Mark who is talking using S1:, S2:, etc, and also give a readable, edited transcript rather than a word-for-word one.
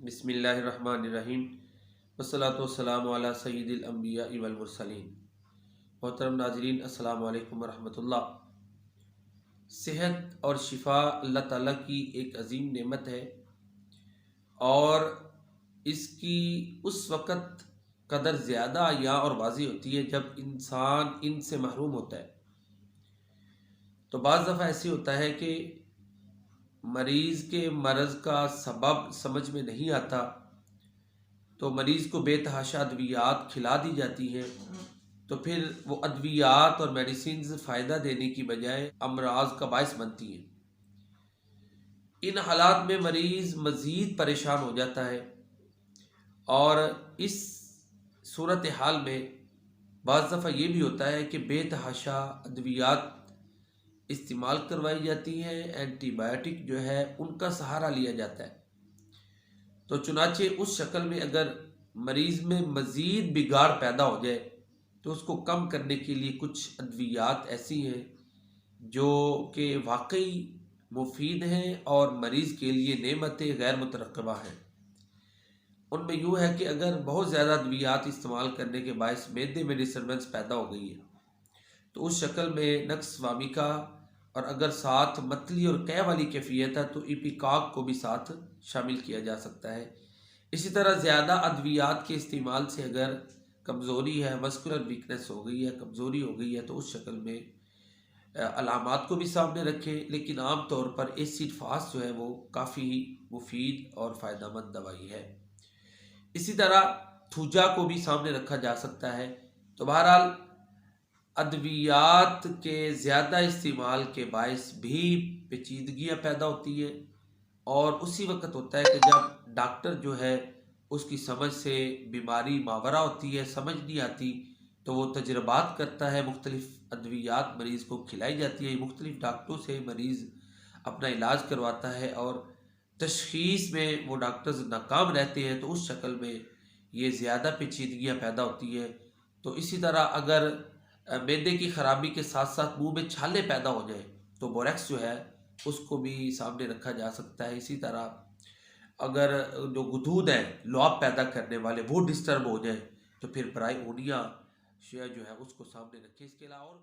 S1: بسم اللہ الرحمن الرحیم والصلاۃ والسلام علی سید الانبیاء والمرسلین۔ محترم ناظرین، السلام علیکم ورحمۃ اللہ۔ صحت اور شفا اللہ تعالیٰ کی ایک عظیم نعمت ہے، اور اس کی اس وقت قدر زیادہ عیاں اور واضح ہوتی ہے جب انسان ان سے محروم ہوتا ہے۔ تو بعض دفعہ ایسے ہوتا ہے کہ مریض کے مرض کا سبب سمجھ میں نہیں آتا، تو مریض کو بے تحاشا ادویات کھلا دی جاتی ہیں، تو پھر وہ ادویات اور میڈیسنز فائدہ دینے کی بجائے امراض کا باعث بنتی ہیں۔ ان حالات میں مریض مزید پریشان ہو جاتا ہے، اور اس صورتحال میں بعض دفعہ یہ بھی ہوتا ہے کہ بے تحاشا ادویات استعمال کروائی جاتی ہیں، اینٹی بایوٹک جو ہے ان کا سہارا لیا جاتا ہے۔ تو چنانچہ اس شکل میں اگر مریض میں مزید بگاڑ پیدا ہو جائے تو اس کو کم کرنے کے لیے کچھ ادویات ایسی ہیں جو کہ واقعی مفید ہیں اور مریض کے لیے نعمت غیر مترقبہ ہیں۔ ان میں یوں ہے کہ اگر بہت زیادہ ادویات استعمال کرنے کے باعث معدے میں ڈسٹربنس پیدا ہو گئی ہے تو اس شکل میں نقص وامیکا، اور اگر ساتھ متلی اور قے والی کیفیت ہے تو ایپیکاک کو بھی ساتھ شامل کیا جا سکتا ہے۔ اسی طرح زیادہ ادویات کے استعمال سے اگر کمزوری ہے، مسکولر ویکنس ہو گئی ہے، کمزوری ہو گئی ہے، تو اس شکل میں علامات کو بھی سامنے رکھیں، لیکن عام طور پر ایسڈ فاسٹ جو ہے وہ کافی مفید اور فائدہ مند دوائی ہے۔ اسی طرح تھوجا کو بھی سامنے رکھا جا سکتا ہے۔ تو بہرحال ادویات کے زیادہ استعمال کے باعث بھی پیچیدگیاں پیدا ہوتی ہیں، اور اسی وقت ہوتا ہے کہ جب ڈاکٹر جو ہے اس کی سمجھ سے بیماری ماورا ہوتی ہے، سمجھ نہیں آتی، تو وہ تجربات کرتا ہے، مختلف ادویات مریض کو کھلائی جاتی ہے، مختلف ڈاکٹروں سے مریض اپنا علاج کرواتا ہے، اور تشخیص میں وہ ڈاکٹرز ناکام رہتے ہیں، تو اس شکل میں یہ زیادہ پیچیدگیاں پیدا ہوتی ہیں۔ تو اسی طرح اگر معدے کی خرابی کے ساتھ ساتھ منہ میں چھالے پیدا ہو جائیں تو بوریکس جو ہے اس کو بھی سامنے رکھا جا سکتا ہے۔ اسی طرح اگر جو غدود ہیں لعاب پیدا کرنے والے وہ ڈسٹرب ہو جائیں تو پھر برائے اونیا جو ہے اس کو سامنے رکھیں۔ اس کے علاوہ اور